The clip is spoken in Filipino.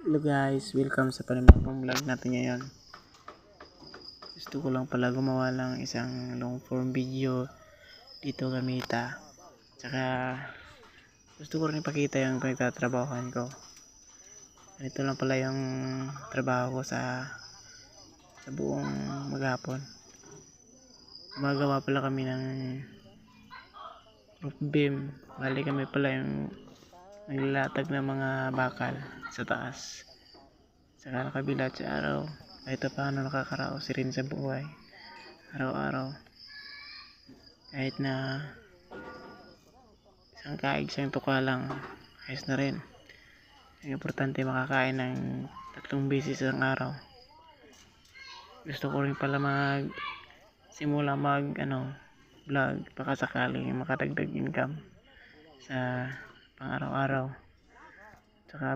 Hello guys, welcome sa panibagong vlog natin ngayon. Gusto ko lang pala gumawa ng isang long form video dito gamita. Tsaka gusto ko rin ipakita yung pinagtatrabahoan ko. Ganito lang pala yung trabaho ko sa buong maghapon. Gumagawa pala kami ng roof beam. Bali kami pala yung naglalatag ng mga bakal sa taas. Saka nakabila sa araw, kahit paano nakakaraos rin sa buhay araw-araw. Kahit na isang kaig, isang tuka lang, ayos na rin. Ang importante makakain ng 3 beses ang araw. Gusto ko rin pala simula vlog baka sakaling makadagdag income sa pang araw-araw. Tsaka